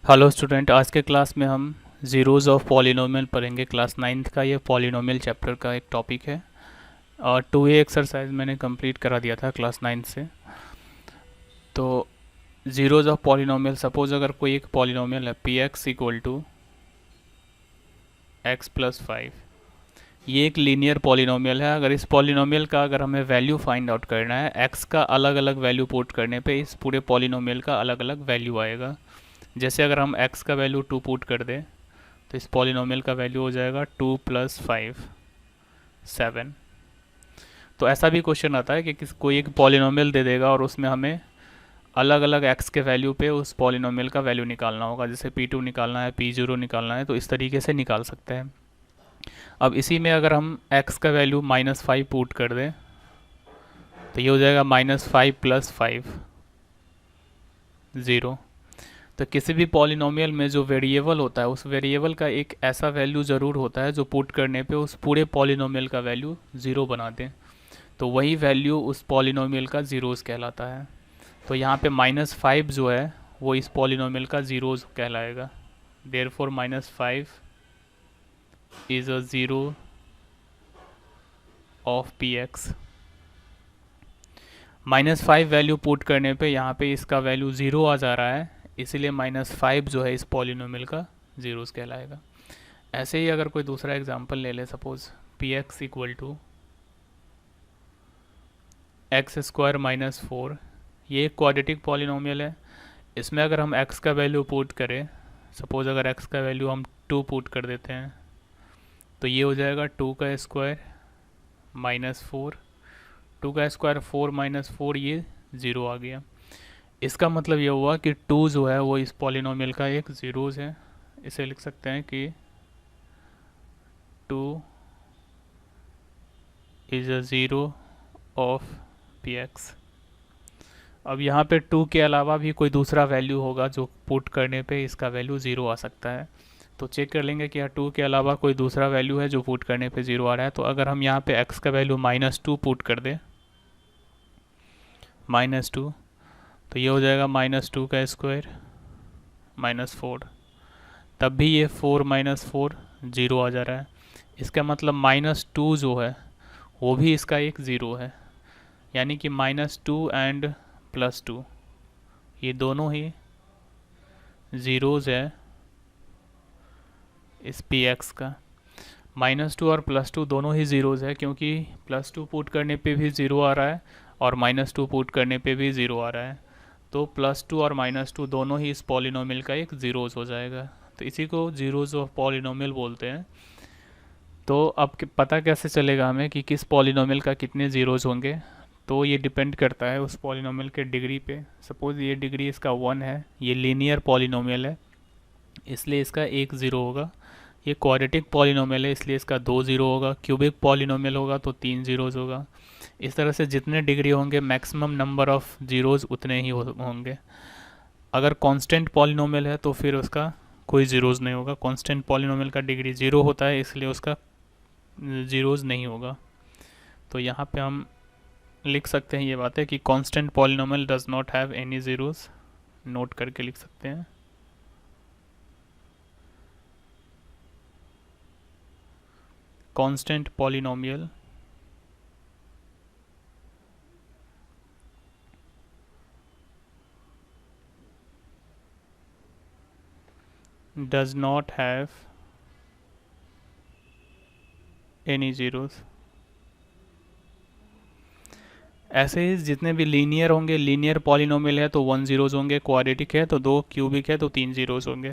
Hello student, आज के class में हम ज़ीरोज़ ऑफ पॉलिनोमियल पढ़ेंगे। क्लास नाइन्थ का ये पॉलिनोमियल चैप्टर का एक टॉपिक है और 2A एक्सरसाइज मैंने कंप्लीट करा दिया था क्लास नाइन्थ से। तो ज़ीरोज़ ऑफ पॉलिनोमियल, सपोज अगर कोई एक पॉलिनोमियल है P X equal to X plus 5, ये एक लीनियर पॉलिनोमियल है। अगर इस पॉलिनोमियल का अगर हमें वैल्यू फाइंड आउट करना है, एक्स का अलग अलग वैल्यू पुट करने पे इस पूरे पॉलिनोमियल का अलग अलग वैल्यू आएगा। जैसे अगर हम x का वैल्यू 2 पुट कर दें तो इस पॉलिनोमियल का वैल्यू हो जाएगा 2 + 5 7। तो ऐसा भी क्वेश्चन आता है कि कोई एक पॉलिनोमियल दे देगा और उसमें हमें अलग अलग x के वैल्यू पे उस पॉलिनोमियल का वैल्यू निकालना होगा। जैसे p2 निकालना है, p0 निकालना है, तो इस तरीके से निकाल सकते हैं। अब इसी में अगर हम x का वैल्यू -5 पुट कर दें तो ये हो जाएगा -5 + 5 0। तो किसी भी पॉलिनोमियल में जो वेरिएबल होता है उस वेरिएबल का एक ऐसा वैल्यू ज़रूर होता है जो पुट करने पे उस पूरे पॉलिनोमियल का वैल्यू ज़ीरो बना दें। तो वही वैल्यू उस पॉलिनोमियल का ज़ीरोज़ कहलाता है। तो यहाँ पे -5 जो है वो इस पॉलिनोमियल का ज़ीरोज़ कहलाएगा। Therefore -5 is a zero of P x. -5 value put करने पे यहाँ पे इसका वैल्यू ज़ीरो आ जा रहा है, इसीलिए -5 जो है इस पॉलिनोमियल का ज़ीरोज़ कहलाएगा। ऐसे ही अगर कोई दूसरा एग्जांपल ले ले, suppose P X equal to x² - 4, ये एक क्वाड्रेटिक पॉलिनोमियल है। इसमें अगर हम x का वैल्यू पुट करें, सपोज अगर x का वैल्यू हम 2 पुट कर देते हैं तो ये हो जाएगा 2 का स्क्वायर -4, 2 का स्क्वायर 4 - 4, ये ज़ीरो आ गया। इसका मतलब ये हुआ कि 2 जो है वो इस पॉलिनोमियल का एक ज़ीरोज़ है। इसे लिख सकते हैं कि 2 is a zero of P x. अब यहाँ पे 2 के अलावा भी कोई दूसरा वैल्यू होगा जो पुट करने पे इसका वैल्यू ज़ीरो आ सकता है। तो चेक कर लेंगे कि यहाँ 2 के अलावा कोई दूसरा वैल्यू है जो पुट करने पे ज़ीरो आ रहा है। तो अगर हम यहाँ पे x का वैल्यू -2 पुट कर दें, -2, तो ये हो जाएगा -2 का स्क्वायर -4। तब भी ये 4 - 4 ज़ीरो आ जा रहा है। इसका मतलब -2 जो है वो भी इसका एक ज़ीरो है, यानी कि -2 एंड +2 ये दोनों ही ज़ीरोज़ है इस पी एक्स का। -2 और +2 दोनों ही ज़ीरोज़ है, क्योंकि +2 पुट करने पे भी ज़ीरो आ रहा है और -2 पुट करने पे भी ज़ीरो आ रहा है। तो +2 और -2 दोनों ही इस पॉलिनोमियल का एक ज़ीरोज़ हो जाएगा। तो इसी को ज़ीरोज़ ऑफ पॉलिनोमियल बोलते हैं। तो अब पता कैसे चलेगा हमें कि किस पॉलिनोमियल का कितने ज़ीरोज़ होंगे? तो ये डिपेंड करता है उस पॉलिनोमियल के डिग्री पे। सपोज़ ये डिग्री इसका 1 है, ये लीनियर पॉलिनोमियल है इसलिए इसका एक ज़ीरो होगा। ये क्वाड्रेटिक पॉलिनोमियल है इसलिए इसका 2 ज़ीरो होगा। क्यूबिक पॉलिनोमियल होगा तो 3 ज़ीरोज़ होगा। इस तरह से जितने डिग्री होंगे मैक्सिमम नंबर ऑफ़ ज़ीरोज़ उतने ही होंगे। अगर कांस्टेंट पॉलिनोमियल है तो फिर उसका कोई ज़ीरोज़ नहीं होगा। कांस्टेंट पॉलिनोमियल का डिग्री 0 होता है इसलिए उसका ज़ीरोज़ नहीं होगा। तो यहाँ पे हम लिख सकते हैं ये बातें कि constant polynomial does not have any zeros. Note करके लिख सकते हैं। Constant polynomial does not have any zeros। ऐसे ही जितने भी लीनियर होंगे, लीनियर पॉलिनोमियल है तो 1 ज़ीरोज़ होंगे, क्वाड्रेटिक है तो 2, क्यूबिक है तो 3 ज़ीरोज़ होंगे।